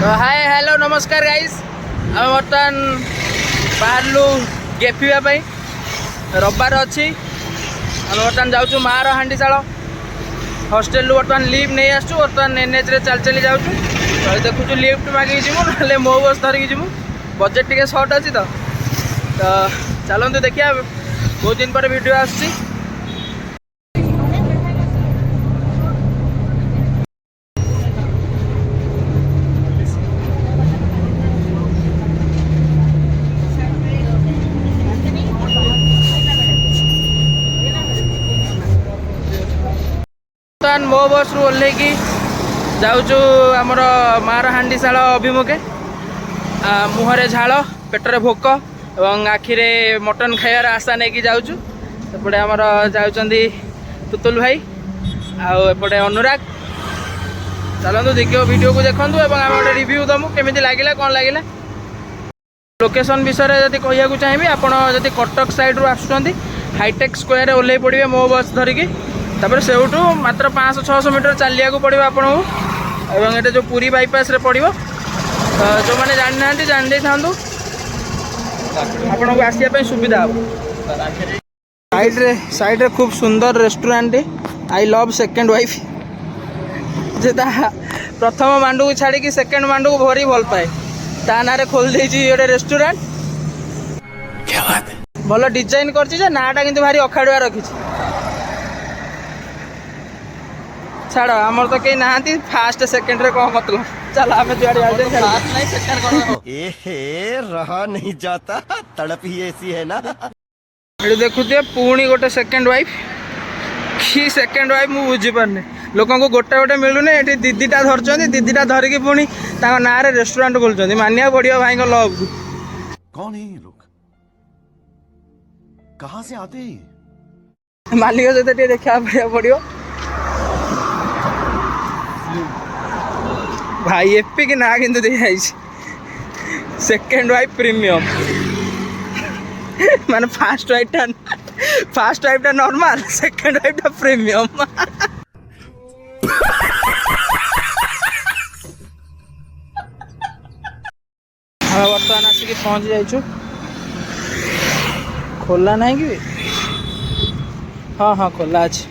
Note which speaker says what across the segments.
Speaker 1: तो hi hello नमस्कार guys आम बर्तमान बाहर गेफिवाई रविवार अच्छी आम बर्तमान जाऊँ मार हांडीशाल हॉस्टेल बर्तमान लीव नहीं आसु बर्तमान एनएच रे चल चली जाऊँ तो देखु लिफ्ट मागिक जीवु ना मो बस धरिकी जीवु बजेट टे सर्ट अच्छी तो चलते देखिए बहुत दिन पर वीडियो आसी मो बस रु ओह्लैकी जाऊँ आमर मार हांडीशाल अभिमुखे मुहरे झाल पेटरे भोक और आखिरे मटन खाइबार आशा नहीं जाऊँपटे आमर जाऊँच तुतुल भाई आपटे अनुराग चलतु देखिए वीडियो को देखूँ और आम गोटे रिव्यू दमु केमी लगे कौन लगे लोकेशन विषय जब कह चाहिए आपड़ी कटक साइड रू आसुँच हाईटेक स्क्वायर ओह्लै पड़े मो बस धरिकी तापर सेउठू मात्र 500-600 मीटर चलिया पड़ो आपन को जो पुरी बाईपास रे पड़ो तो जो मैंने जानी ना जान दे था आपन को आसिया सुविधा हम साइड रे खूब सुंदर restaurant I love second wife जे प्रथम मांडू को छाड़ी सेकेंड मांडू को भरी भल पाए ता ना खोल गोटे रेस्टोरेंट भल डिजाइन कर नाटा कि भारी अखाड़ुआ रखी छाड़ आमर तो कहीं नहांती फास्ट सेकंड रे कौन मतलब चल आम
Speaker 2: रहा नहीं जाता तड़प ही ऐसी है ना
Speaker 1: ये देखुए पुणी गोटे सेकंड वाइफ कि सेकंड वाइफ मु बुझी पारनी लोक को गोटे गोटे मिलूनी ये दीदीटा धरछन दीदीटा धरिकी पुणी ना रे रेस्टोरेंट खोलुछन मानिया पड़ियो भाई लव को
Speaker 2: कौन है ये लोग कहां से आते हैं
Speaker 1: मालिक सहित देखा पड़ियो भाई एपिक ना किंतु देखा सेकेंड वाइफ प्रीमियम माने fast wife normal second wife premium हाँ बर्तमान आसिक पहुँच जाइछु खोला नहीं कि हाँ हाँ खोला अच्छे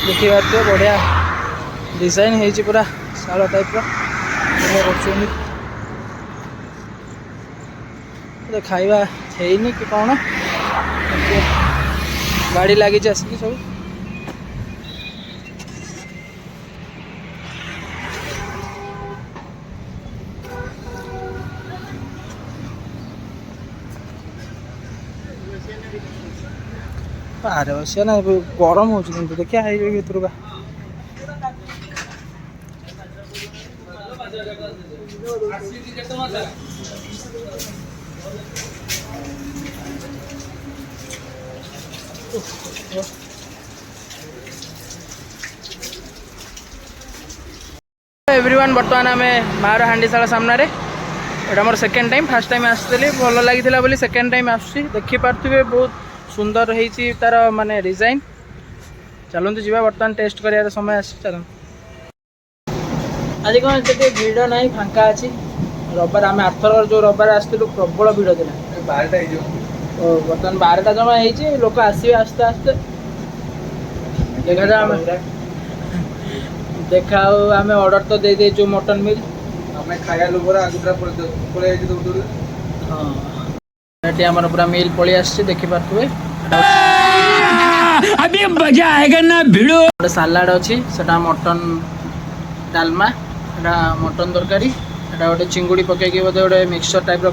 Speaker 1: देखी पार्थ बढ़िया डिजाइन है पूरा शाल टाइप खाइबा है कि कौन गाड़ी लगी आसिक सब अरे बस ना गरम हो देखिए भर का एवरीवन बर्तमान आम मार हांडीशाल सामने एटा more second time first time आसली भल लगी बोली सेकेंड टाइम आसुची देखी पार्थे बहुत सुंदर है तार माने डिजाइन चलते जी बर्तमान टेस्ट कर समय आस चल आज कौन से भिड़ ना फांका अच्छी रविवार आम आरथर जो रविवार आसलु प्रबल भिड़ थी बर्तमान 12टा जमा हो लोक आसवे आस्ते आस्ते देखा देखा आम ऑर्डर तो दे देचु मटन मिल आम खाया लोग हाँ आमर पूरा मिल पलि आस देखी पारे
Speaker 3: अभी मजा आएगा ना भिड़ो
Speaker 1: सालाड अच्छी सेटा मटन डालमा एटा मटन तरकारी एटा गोटे चिंगुड़ी पकईकि बोधे गोटे मिक्सचर टाइप कर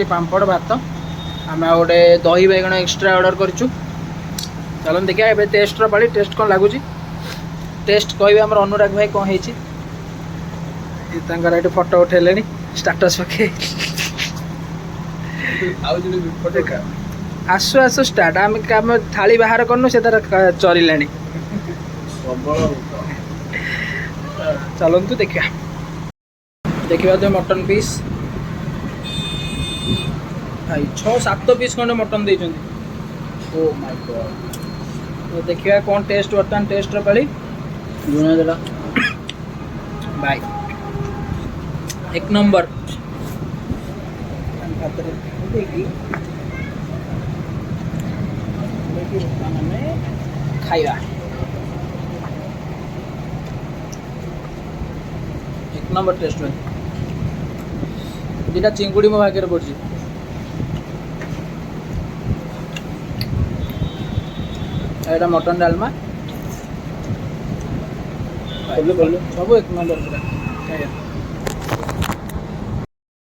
Speaker 1: पापड़ भात आम गोटे दही बैगण एक्सट्रा ऑर्डर करूँ चलो देखिए ए टेस्ट पाली टेस्ट कौन लगुच टेस्ट कह आम अनुराग भाई कौन है फोटो उठेले स्टाटस पके आसु आसु स्टार्ट आम थाली बाहर करनु से तार चरला चलतु देखा देखा तो मटन पीस भाई 6-7 पीस खंडे mutton they oh my God तो देखिए कौन टेस्ट बर्तमान टेस्ट पाली लुण देला बाय एक नंबर खाइबा एक नंबर टेस्ट में दुटा चिंगुड़ी मो भाग्य पड़ी एटा मटन डालमा सब एक नंबर पूरा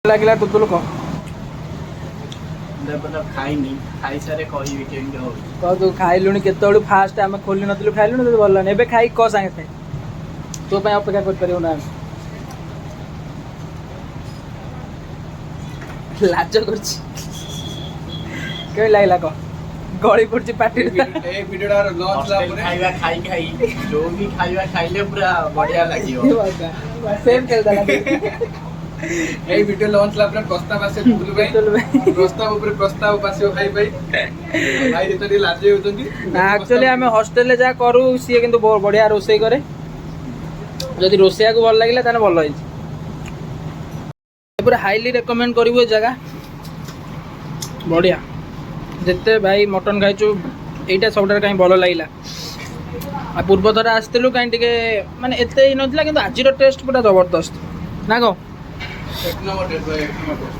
Speaker 1: लगे टुतुल कह
Speaker 4: खाइनी खाई सारे कहबी केमती हो
Speaker 1: कह तू खाइलुणी केत फास्ट आम खोली नु खाइलुणी तो भल ए खाई कह सागे सागे तो अपेक्षा कर ना लाज कर लगला कह गली पड़ी पार्टी
Speaker 4: ए वीडियोटा लॉन्च ला पूरा खाइबा खाई खाई जो भी खाइबा खाइले पूरा बढ़िया लागियो
Speaker 1: सेम खेलता लगे
Speaker 4: এই ভিডিও লঞ্চ লা পুরা প্রস্তাব আছে টুটুল ভাই প্রস্তাব উপরে প্রস্তাব পাসিও ভাই ভাই ভাই যেতটি লাজে হউচন্তি
Speaker 1: एक्चुअली आम हॉस्टेल ले जा करू सी किंतु बढ़िया रोसई करे जदि रोसैया को भल लगिला ताने भल होई पूरा हाईली रेकमेंड करिवो जगह बढ़िया जिते भाई मटन खाइछु एटा सबटार कहीं भल लागिला आ पूर्व थर आसतिलु कहीं टिके माने एते ही नथिला किंतु आजिर टेस्ट पूरा जबरदस्त ना को
Speaker 4: एक नंबर टेस्ट भाई एक नंबर टेस्ट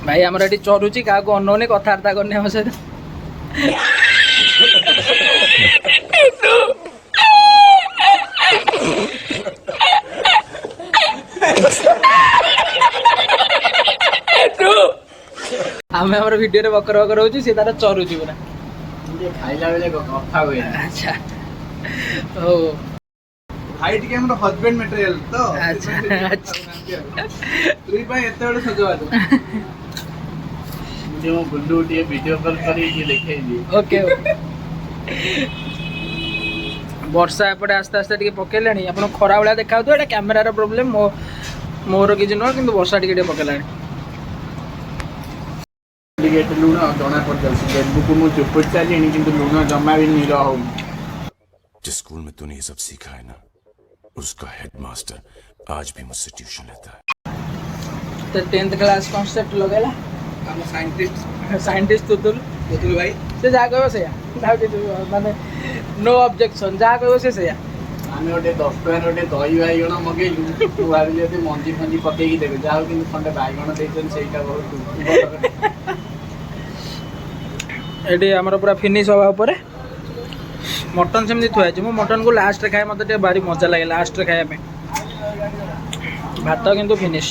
Speaker 1: भाई आमर एटी चरुची का को अनोने कथार्ता करने हम सहित आमे हमर वीडियो रे बकर बकर होची से तारा चरुची पूरा
Speaker 4: ये खाइला बेले कथा होय
Speaker 1: अच्छा ओ
Speaker 4: भाई टिके हमर हस्बैंड मटेरियल तो
Speaker 1: अच्छा
Speaker 4: तुई भाई एते बड़ सजवा दो मुझे वो गुड्डू टिके वीडियो कॉल करी के देखे दी
Speaker 1: ओके वर्षा एपटे आस्ते आस्ते टिके पकेलानी आपण खरा बेला देखाउ तो एटा कैमरा रो प्रॉब्लम मोर किछि न किंतु वर्षा टिके टिके पकेलानी
Speaker 4: गेट लूण जଣା पड़ जाଉଛି गेट को मु चुप चाली किंतु लूण जमा भी नहीं रहो
Speaker 5: जिस स्कूल में तूने ये सब सीखा है ना उसका हेडमास्टर आज भी मुझसे ट्यूशन लेता है
Speaker 1: तो 10th क्लास कांसेप्ट लगेला
Speaker 4: हम
Speaker 1: साइंटिस्ट तुतुल
Speaker 4: भाई
Speaker 1: से जा कहबो से माने नो ऑब्जेक्शन जा कहबो से
Speaker 4: आमे ओटे 10 टका ओटे दही बाइगण मगेलु तू भाबिले जे मंजी फंजी पकेई देबे जाओ किंतु खंडे बाइगण देछन सेटा बहुत
Speaker 1: एटी हमर पूरा फिनिश होबा ऊपर मटन सेमती थुआ मु मटन को लास्ट रे खाए मते टे भारी मजा लागे लास्ट रे खाए में भात किंतु फिनिश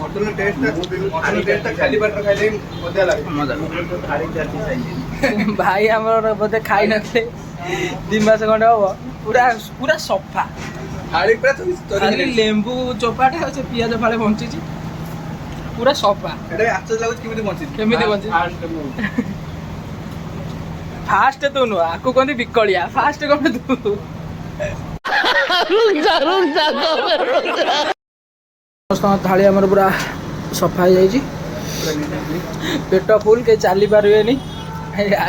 Speaker 4: मटन टेस्ट खाली बाटर खाइले मजा लागे
Speaker 1: मजा
Speaker 4: तो थारी जाती चाहिए
Speaker 1: भाई हमर बोते खाई नथे 2 मास खंडे हो पूरा पूरा सफा
Speaker 4: थाली पूरा
Speaker 1: खाली लेंबू चोपाटे से पियाज फाळे बंची पूरा सफा
Speaker 4: एटा आछो लागो
Speaker 1: केमिति बंची फास्ट तू नु आकु कोंदी बिकलिया फास्ट कोन तू थाली हमर पूरा सफा हो जाइए पेट फुल के चली पारे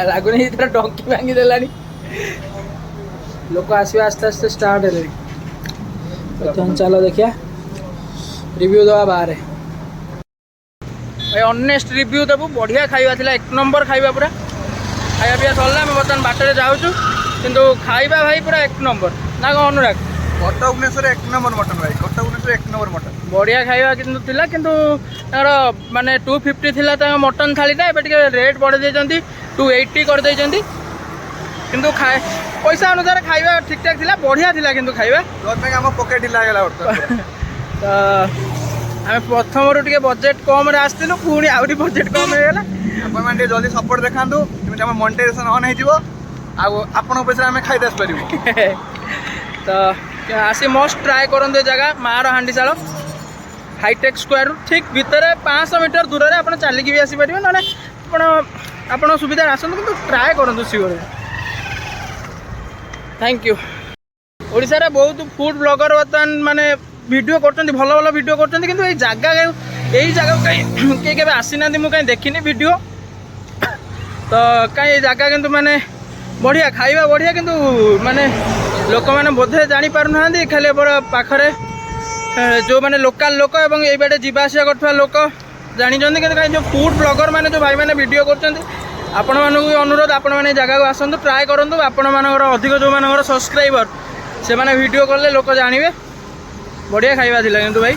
Speaker 1: लगुनि इतना डंकी भांगी देलानी लोक आसवे आस्ते आस्ते स्टार्ट है चलो देखिया रिव्यू दवा बाहर ऑनेस्ट रिव्यू देबू बढ़िया खाइबा थिला एक नंबर खाइबा पूरा खाइबा पिया सरला आम बर्तमान बाटर जाऊँ किंतु खाइबा भाई पूरा एक नंबर ना कौन अनुराग
Speaker 4: कटक भुवनेश्वर एक नंबर मटन भाई कटक भुवनेश्वर एक नंबर मटन
Speaker 1: बढ़िया खाइबा किंतु थिला किंतु तार माने 250 थिला तार मटन थालीटा एबे टिके रेट बढ़े देइचंती 280 कर देइचंती किंतु खाए पैसा अनुसार खाइबा ठीक ठाक थिला बढ़िया थिला किंतु खाइबा
Speaker 4: जोर में हम पॉकेट ढिला गेला वर्तमान
Speaker 1: तो आम प्रथम टिके बजेट कम रे आस्तिलु पुणी आउरी बजेट कम हो गला
Speaker 4: अपन माने जल्दी सपोर्ट देखांतु जेमिति हम मोनेटाइजेशन ऑन हे जिवो आ आपन पैसा हम खाइ दस परिबो
Speaker 1: तो आसी मस्ट ट्राए करते जगह मार हांडीशाल हाईटेक स्क्वायर ठीक भितर 500 मीटर दूर में आप चलिकी भी आसीपर ना आप सुविधा आसतु कि ट्राए करूँ सिओर थैंक यू ओडिशा रे बहुत फूड ब्लॉगर बर्तमान माने वीडियो करते भल भल वीडियो करते कि जगह यही जगह कहीं किए के आसीना मुझे कहीं देखनी वीडियो तो कहीं जगह किंतु माने बढ़िया खाइबा बढ़िया किंतु माने लोक मैंने बोधे जानी पार ना खाली पाखरे जो मैंने लोकल लोक एवं ये बाटे जीवा आसिया करथुवा लोक जानिछन्ति कि जो फूड ब्लॉगर मैंने जो भाई मैंने वीडियो करछन्ति आपण मानकु अनुरोध आपण माने जगह को आसंतु ट्राई करंतु आपण मानकर अधिक जो मानकर सब्सक्राइबर से माने वीडियो करले लोक जानिबे बढ़िया खाइबा थिला किंतु भाई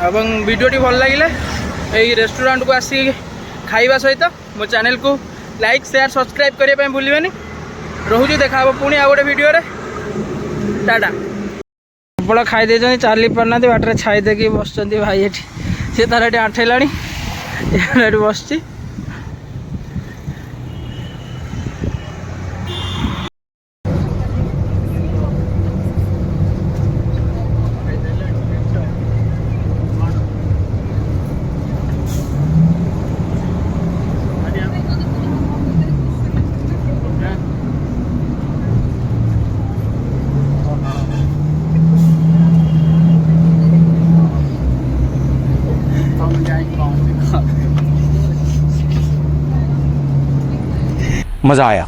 Speaker 1: एवं वीडियोटी भल लगिले एई रेस्टोरेंट को आसी खाइबा सहित मो चैनल को लाइक शेयर सब्सक्राइब करिया पे भूलिबेनी रोहुची देखा पुणी आ गोटे वीडियो रे टाटा प्रबल खाई दे चली पारना बाटर छाई देकी बस भाई ये सी तार ये आठेला बस
Speaker 6: मज़ा आया।